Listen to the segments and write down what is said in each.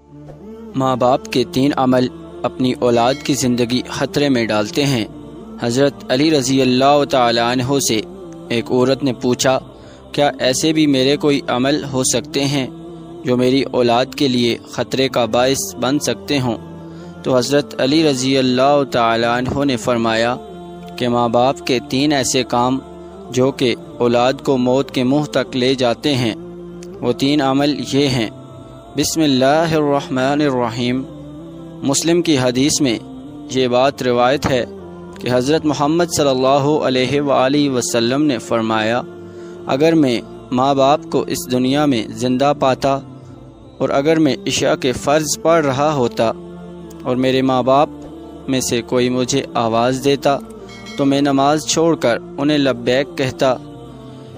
ماں باپ کے 3 عمل اپنی اولاد کی زندگی خطرے میں ڈالتے ہیں۔ حضرت علی رضی اللہ تعالی عنہ سے ایک عورت نے پوچھا، کیا ایسے بھی میرے کوئی عمل ہو سکتے ہیں جو میری اولاد کے لیے خطرے کا باعث بن سکتے ہوں؟ تو حضرت علی رضی اللہ تعالی عنہ نے فرمایا کہ ماں باپ کے 3 ایسے کام جو کہ اولاد کو موت کے منہ تک لے جاتے ہیں، وہ 3 عمل یہ ہیں۔ بسم اللہ الرحمن الرحیم۔ مسلم کی حدیث میں یہ بات روایت ہے کہ حضرت محمد صلی اللہ علیہ وآلہ وسلم نے فرمایا، اگر میں ماں باپ کو اس دنیا میں زندہ پاتا اور اگر میں عشاء کے فرض پڑھ رہا ہوتا اور میرے ماں باپ میں سے کوئی مجھے آواز دیتا تو میں نماز چھوڑ کر انہیں لبیک کہتا۔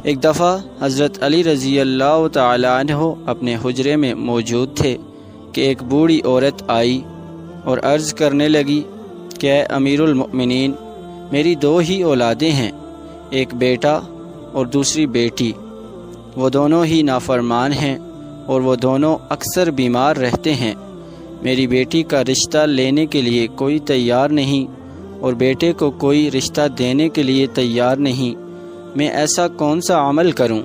ایک دفعہ حضرت علی رضی اللہ تعالی عنہ اپنے حجرے میں موجود تھے کہ ایک بوڑھی عورت آئی اور عرض کرنے لگی کہ اے امیر المؤمنین، میری 2 ہی اولادیں ہیں، ایک بیٹا اور دوسری بیٹی، وہ دونوں ہی نافرمان ہیں اور وہ دونوں اکثر بیمار رہتے ہیں۔ میری بیٹی کا رشتہ لینے کے لیے کوئی تیار نہیں اور بیٹے کو کوئی رشتہ دینے کے لیے تیار نہیں۔ میں ایسا کون سا عمل کروں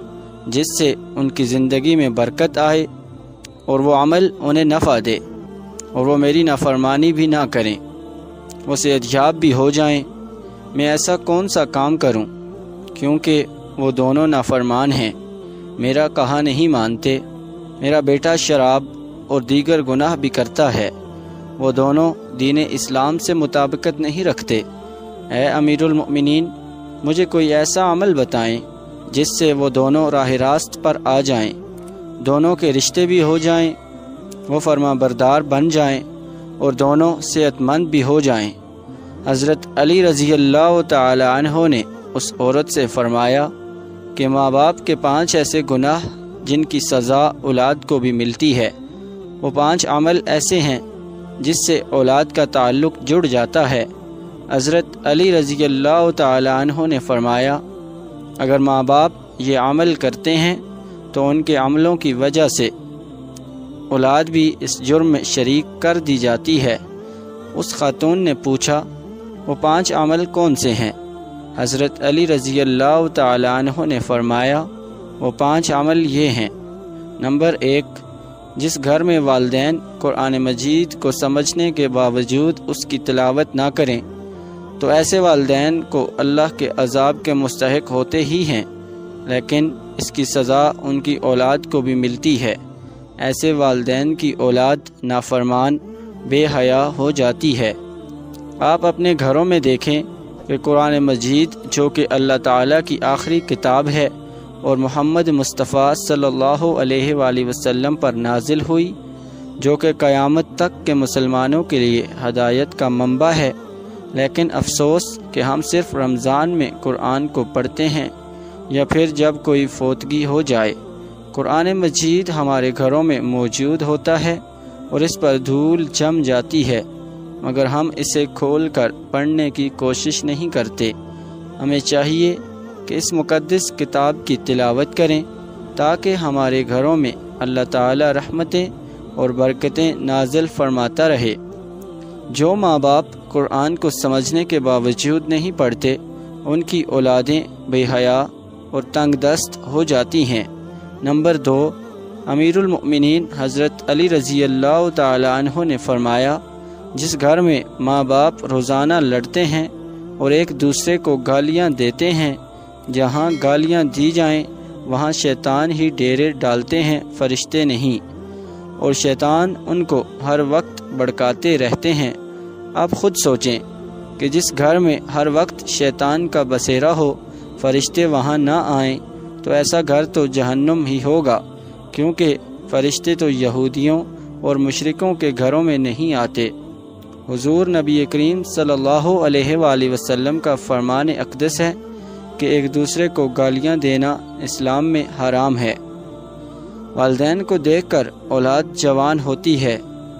جس سے ان کی زندگی میں برکت آئے اور وہ عمل انہیں نفع دے اور وہ میری نافرمانی بھی نہ کریں، وہ صحت یاب بھی ہو جائیں؟ میں ایسا کون سا کام کروں کیونکہ وہ دونوں نافرمان ہیں، میرا کہا نہیں مانتے، میرا بیٹا شراب اور دیگر گناہ بھی کرتا ہے، وہ دونوں دین اسلام سے مطابقت نہیں رکھتے۔ اے امیر المؤمنین، مجھے کوئی ایسا عمل بتائیں جس سے وہ دونوں راہ راست پر آ جائیں، دونوں کے رشتے بھی ہو جائیں، وہ فرما بردار بن جائیں اور دونوں صحت مند بھی ہو جائیں۔ حضرت علی رضی اللہ تعالی عنہ نے اس عورت سے فرمایا کہ ماں باپ کے 5 ایسے گناہ جن کی سزا اولاد کو بھی ملتی ہے، وہ 5 عمل ایسے ہیں جس سے اولاد کا تعلق جڑ جاتا ہے۔ حضرت علی رضی اللہ تعالی عنہ نے فرمایا، اگر ماں باپ یہ عمل کرتے ہیں تو ان کے عملوں کی وجہ سے اولاد بھی اس جرم میں شریک کر دی جاتی ہے۔ اس خاتون نے پوچھا، وہ 5 عمل کون سے ہیں؟ حضرت علی رضی اللہ تعالی عنہ نے فرمایا، وہ 5 عمل یہ ہیں۔ نمبر 1، جس گھر میں والدین قرآن مجید کو سمجھنے کے باوجود اس کی تلاوت نہ کریں تو ایسے والدین کو اللہ کے عذاب کے مستحق ہوتے ہی ہیں، لیکن اس کی سزا ان کی اولاد کو بھی ملتی ہے۔ ایسے والدین کی اولاد نافرمان، بے حیا ہو جاتی ہے۔ آپ اپنے گھروں میں دیکھیں کہ قرآن مجید جو کہ اللہ تعالیٰ کی آخری کتاب ہے اور محمد مصطفیٰ صلی اللہ علیہ وآلہ وسلم پر نازل ہوئی، جو کہ قیامت تک کے مسلمانوں کے لیے ہدایت کا منبع ہے، لیکن افسوس کہ ہم صرف رمضان میں قرآن کو پڑھتے ہیں یا پھر جب کوئی فوتگی ہو جائے۔ قرآن مجید ہمارے گھروں میں موجود ہوتا ہے اور اس پر دھول جم جاتی ہے، مگر ہم اسے کھول کر پڑھنے کی کوشش نہیں کرتے۔ ہمیں چاہیے کہ اس مقدس کتاب کی تلاوت کریں تاکہ ہمارے گھروں میں اللہ تعالی رحمتیں اور برکتیں نازل فرماتا رہے۔ جو ماں باپ قرآن کو سمجھنے کے باوجود نہیں پڑھتے، ان کی اولادیں بے حیا اور تنگ دست ہو جاتی ہیں۔ نمبر 2، امیر المؤمنین حضرت علی رضی اللہ تعالی عنہ نے فرمایا، جس گھر میں ماں باپ روزانہ لڑتے ہیں اور ایک دوسرے کو گالیاں دیتے ہیں، جہاں گالیاں دی جائیں وہاں شیطان ہی ڈیرے ڈالتے ہیں، فرشتے نہیں، اور شیطان ان کو ہر وقت بھڑکاتے رہتے ہیں۔ آپ خود سوچیں کہ جس گھر میں ہر وقت شیطان کا بسیرا ہو، فرشتے وہاں نہ آئیں، تو ایسا گھر تو جہنم ہی ہوگا، کیونکہ فرشتے تو یہودیوں اور مشرکوں کے گھروں میں نہیں آتے۔ حضور نبی کریم صلی اللہ علیہ وآلہ وسلم کا فرمان اقدس ہے کہ ایک دوسرے کو گالیاں دینا اسلام میں حرام ہے۔ والدین کو دیکھ کر اولاد جوان ہوتی ہے،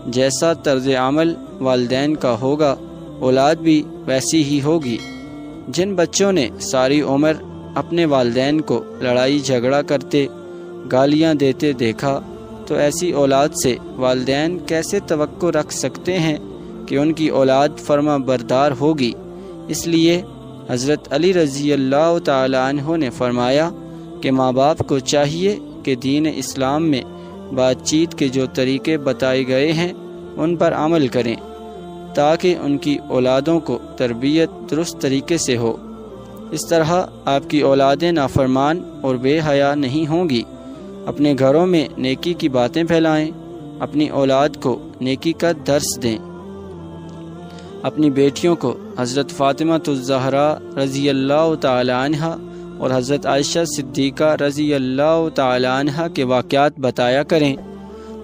جیسا طرز عمل والدین کا ہوگا اولاد بھی ویسی ہی ہوگی۔ جن بچوں نے ساری عمر اپنے والدین کو لڑائی جھگڑا کرتے، گالیاں دیتے دیکھا، تو ایسی اولاد سے والدین کیسے توقع رکھ سکتے ہیں کہ ان کی اولاد فرما بردار ہوگی؟ اس لیے حضرت علی رضی اللہ تعالی عنہ نے فرمایا کہ ماں باپ کو چاہیے کہ دین اسلام میں بات چیت کے جو طریقے بتائے گئے ہیں ان پر عمل کریں تاکہ ان کی اولادوں کو تربیت درست طریقے سے ہو۔ اس طرح آپ کی اولادیں نافرمان اور بے حیا نہیں ہوں گی۔ اپنے گھروں میں نیکی کی باتیں پھیلائیں، اپنی اولاد کو نیکی کا درس دیں۔ اپنی بیٹیوں کو حضرت فاطمہ الزہرا رضی اللہ تعالی عنہ اور حضرت عائشہ صدیقہ رضی اللہ تعالی عنہ کے واقعات بتایا کریں،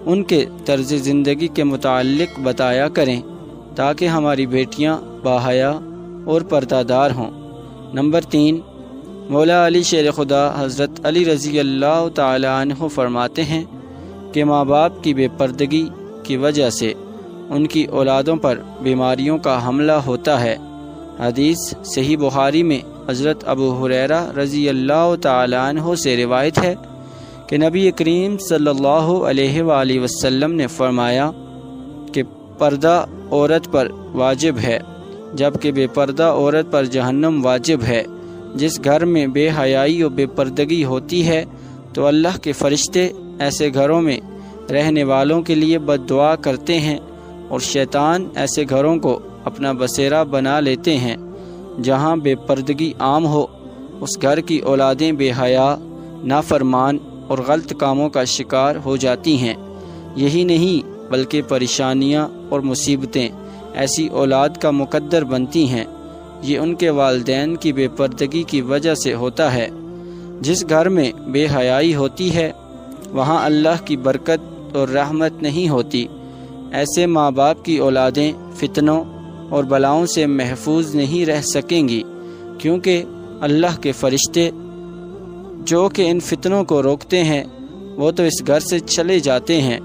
ان کے طرز زندگی کے متعلق بتایا کریں تاکہ ہماری بیٹیاں باحیا اور پردہ دار ہوں۔ نمبر 3، مولا علی شیر خدا حضرت علی رضی اللہ تعالی عنہ فرماتے ہیں کہ ماں باپ کی بے پردگی کی وجہ سے ان کی اولادوں پر بیماریوں کا حملہ ہوتا ہے۔ حدیث صحیح بخاری میں حضرت ابو ہریرہ رضی اللہ تعالی عنہ سے روایت ہے کہ نبی کریم صلی اللہ علیہ وآلہ وسلم نے فرمایا کہ پردہ عورت پر واجب ہے، جبکہ بے پردہ عورت پر جہنم واجب ہے۔ جس گھر میں بے حیائی و بے پردگی ہوتی ہے تو اللہ کے فرشتے ایسے گھروں میں رہنے والوں کے لیے بد دعا کرتے ہیں، اور شیطان ایسے گھروں کو اپنا بسیرا بنا لیتے ہیں۔ جہاں بے پردگی عام ہو اس گھر کی اولادیں بے حیا، نافرمان اور غلط کاموں کا شکار ہو جاتی ہیں۔ یہی نہیں بلکہ پریشانیاں اور مصیبتیں ایسی اولاد کا مقدر بنتی ہیں۔ یہ ان کے والدین کی بے پردگی کی وجہ سے ہوتا ہے۔ جس گھر میں بے حیائی ہوتی ہے وہاں اللہ کی برکت اور رحمت نہیں ہوتی۔ ایسے ماں باپ کی اولادیں فتنوں اور بلاؤں سے محفوظ نہیں رہ سکیں گی، کیونکہ اللہ کے فرشتے جو کہ ان فتنوں کو روکتے ہیں وہ تو اس گھر سے چلے جاتے ہیں۔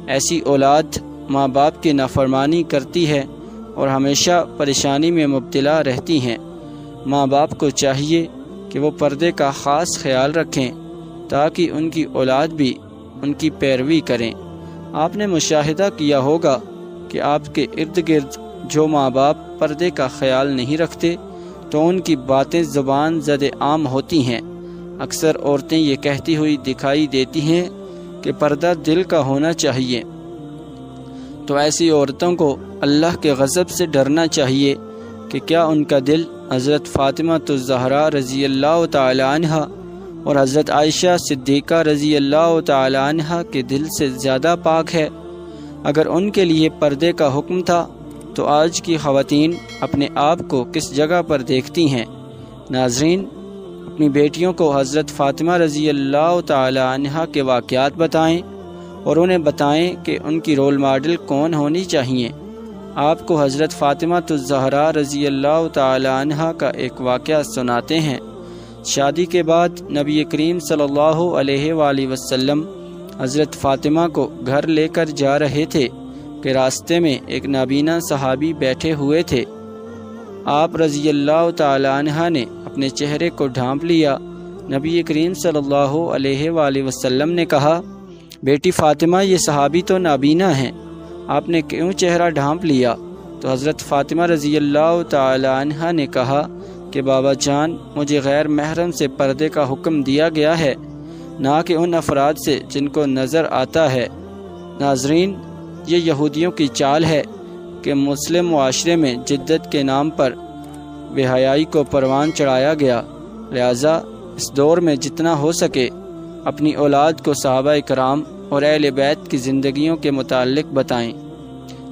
ایسی اولاد ماں باپ کی نافرمانی کرتی ہے اور ہمیشہ پریشانی میں مبتلا رہتی ہیں۔ ماں باپ کو چاہیے کہ وہ پردے کا خاص خیال رکھیں تاکہ ان کی اولاد بھی ان کی پیروی کریں۔ آپ نے مشاہدہ کیا ہوگا کہ آپ کے ارد گرد جو ماں باپ پردے کا خیال نہیں رکھتے تو ان کی باتیں زبان زد عام ہوتی ہیں۔ اکثر عورتیں یہ کہتی ہوئی دکھائی دیتی ہیں کہ پردہ دل کا ہونا چاہیے، تو ایسی عورتوں کو اللہ کے غضب سے ڈرنا چاہیے کہ کیا ان کا دل حضرت فاطمہ الزہرا رضی اللہ تعالی عنہ اور حضرت عائشہ صدیقہ رضی اللہ تعالی عنہ کے دل سے زیادہ پاک ہے؟ اگر ان کے لیے پردے کا حکم تھا تو آج کی خواتین اپنے آپ کو کس جگہ پر دیکھتی ہیں؟ ناظرین، اپنی بیٹیوں کو حضرت فاطمہ رضی اللہ تعالی عنہ کے واقعات بتائیں اور انہیں بتائیں کہ ان کی رول ماڈل کون ہونی چاہیے۔ آپ کو حضرت فاطمہ الزہرا رضی اللہ تعالی عنہ کا ایک واقعہ سناتے ہیں۔ شادی کے بعد نبی کریم صلی اللہ علیہ وآلہ وسلم حضرت فاطمہ کو گھر لے کر جا رہے تھے کہ راستے میں ایک نابینا صحابی بیٹھے ہوئے تھے۔ آپ رضی اللہ تعالی عنہ نے اپنے چہرے کو ڈھانپ لیا۔ نبی کریم صلی اللہ علیہ وآلہ وسلم نے کہا، بیٹی فاطمہ، یہ صحابی تو نابینا ہیں، آپ نے کیوں چہرہ ڈھانپ لیا؟ تو حضرت فاطمہ رضی اللہ تعالی عنہ نے کہا کہ بابا جان، مجھے غیر محرم سے پردے کا حکم دیا گیا ہے، نہ کہ ان افراد سے جن کو نظر آتا ہے۔ ناظرین، یہ یہودیوں کی چال ہے کہ مسلم معاشرے میں جدت کے نام پر بے حیائی کو پروان چڑھایا گیا، لہذا اس دور میں جتنا ہو سکے اپنی اولاد کو صحابہ کرام اور اہل بیت کی زندگیوں کے متعلق بتائیں۔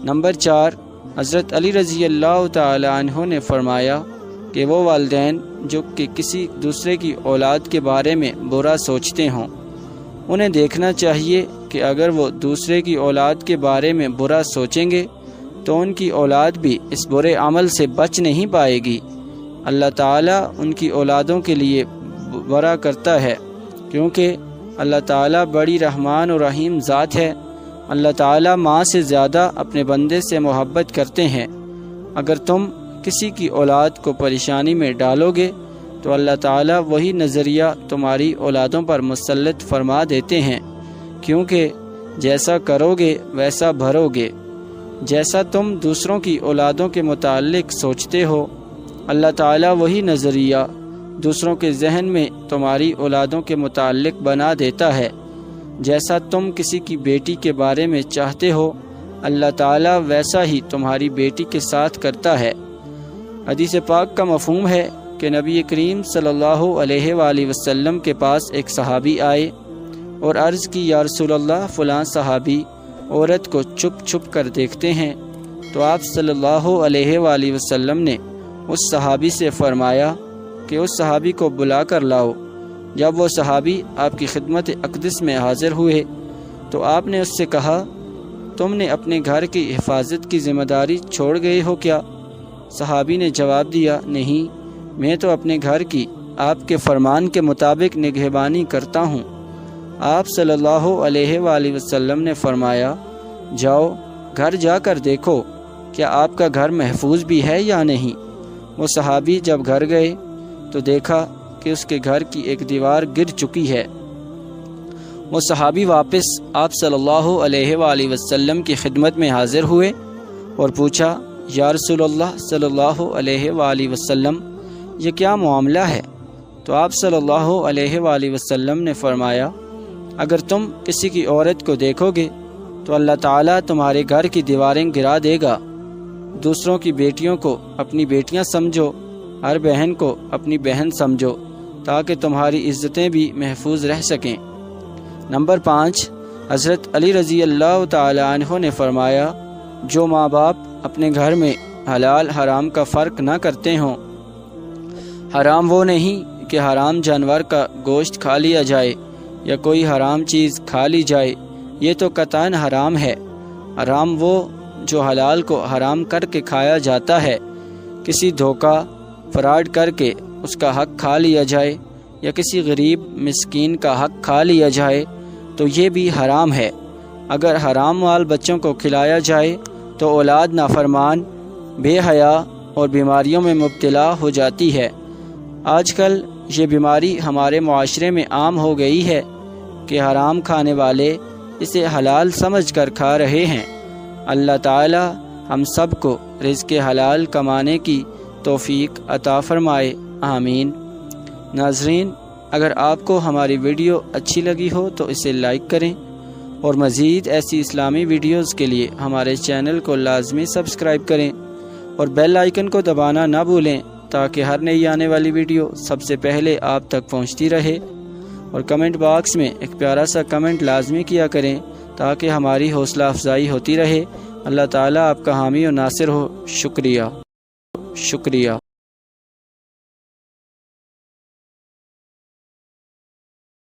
نمبر 4، حضرت علی رضی اللہ تعالی عنہ نے فرمایا کہ وہ والدین جو کہ کسی دوسرے کی اولاد کے بارے میں برا سوچتے ہوں، انہیں دیکھنا چاہیے کہ اگر وہ دوسرے کی اولاد کے بارے میں برا سوچیں گے تو ان کی اولاد بھی اس برے عمل سے بچ نہیں پائے گی۔ اللہ تعالیٰ ان کی اولادوں کے لیے برا کرتا ہے، کیونکہ اللہ تعالیٰ بڑی رحمان و رحیم ذات ہے۔ اللہ تعالیٰ ماں سے زیادہ اپنے بندے سے محبت کرتے ہیں۔ اگر تم کسی کی اولاد کو پریشانی میں ڈالو گے تو اللہ تعالیٰ وہی نظریہ تمہاری اولادوں پر مسلط فرما دیتے ہیں، کیونکہ جیسا کرو گے ویسا بھرو گے۔ جیسا تم دوسروں کی اولادوں کے متعلق سوچتے ہو، اللہ تعالیٰ وہی نظریہ دوسروں کے ذہن میں تمہاری اولادوں کے متعلق بنا دیتا ہے۔ جیسا تم کسی کی بیٹی کے بارے میں چاہتے ہو، اللہ تعالیٰ ویسا ہی تمہاری بیٹی کے ساتھ کرتا ہے۔ حدیث پاک کا مفہوم ہے کہ نبی کریم صلی اللہ علیہ وآلہ وسلم کے پاس ایک صحابی آئے اور عرض کی، یا رسول اللہ، فلاں صحابی عورت کو چھپ چھپ کر دیکھتے ہیں۔ تو آپ صلی اللہ علیہ وآلہ وسلم نے اس صحابی سے فرمایا کہ اس صحابی کو بلا کر لاؤ۔ جب وہ صحابی آپ کی خدمت اقدس میں حاضر ہوئے تو آپ نے اس سے کہا، تم نے اپنے گھر کی حفاظت کی ذمہ داری چھوڑ گئے ہو کیا؟ صحابی نے جواب دیا، نہیں، میں تو اپنے گھر کی آپ کے فرمان کے مطابق نگہبانی کرتا ہوں۔ آپ صلی اللہ علیہ وآلہ وسلم نے فرمایا، جاؤ گھر جا کر دیکھو کیا آپ کا گھر محفوظ بھی ہے یا نہیں۔ وہ صحابی جب گھر گئے تو دیکھا کہ اس کے گھر کی ایک دیوار گر چکی ہے۔ وہ صحابی واپس آپ صلی اللہ علیہ وآلہ وسلم کی خدمت میں حاضر ہوئے اور پوچھا، یا رسول اللہ صلی اللہ علیہ وآلہ وسلم، یہ کیا معاملہ ہے؟ تو آپ صلی اللہ علیہ وآلہ وسلم نے فرمایا، اگر تم کسی کی عورت کو دیکھو گے تو اللہ تعالیٰ تمہارے گھر کی دیواریں گرا دے گا۔ دوسروں کی بیٹیوں کو اپنی بیٹیاں سمجھو، ہر بہن کو اپنی بہن سمجھو، تاکہ تمہاری عزتیں بھی محفوظ رہ سکیں۔ نمبر 5، حضرت علی رضی اللہ تعالی عنہ نے فرمایا، جو ماں باپ اپنے گھر میں حلال حرام کا فرق نہ کرتے ہوں، حرام وہ نہیں کہ حرام جانور کا گوشت کھا لیا جائے یا کوئی حرام چیز کھا لی جائے، یہ تو قطعاً حرام ہے۔ حرام وہ جو حلال کو حرام کر کے کھایا جاتا ہے، کسی دھوکہ فراڈ کر کے اس کا حق کھا لیا جائے یا کسی غریب مسکین کا حق کھا لیا جائے تو یہ بھی حرام ہے۔ اگر حرام مال بچوں کو کھلایا جائے تو اولاد نافرمان، بے حیا اور بیماریوں میں مبتلا ہو جاتی ہے۔ آج کل یہ بیماری ہمارے معاشرے میں عام ہو گئی ہے کہ حرام کھانے والے اسے حلال سمجھ کر کھا رہے ہیں۔ اللہ تعالی ہم سب کو رزق حلال کمانے کی توفیق عطا فرمائے، آمین۔ ناظرین، اگر آپ کو ہماری ویڈیو اچھی لگی ہو تو اسے لائک کریں اور مزید ایسی اسلامی ویڈیوز کے لیے ہمارے چینل کو لازمی سبسکرائب کریں اور بیل آئیکن کو دبانا نہ بھولیں تاکہ ہر نئی آنے والی ویڈیو سب سے پہلے آپ تک پہنچتی رہے۔ اور کمنٹ باکس میں ایک پیارا سا کمنٹ لازمی کیا کریں تاکہ ہماری حوصلہ افزائی ہوتی رہے۔ اللہ تعالیٰ آپ کا حامی و ناصر ہو۔ شکریہ۔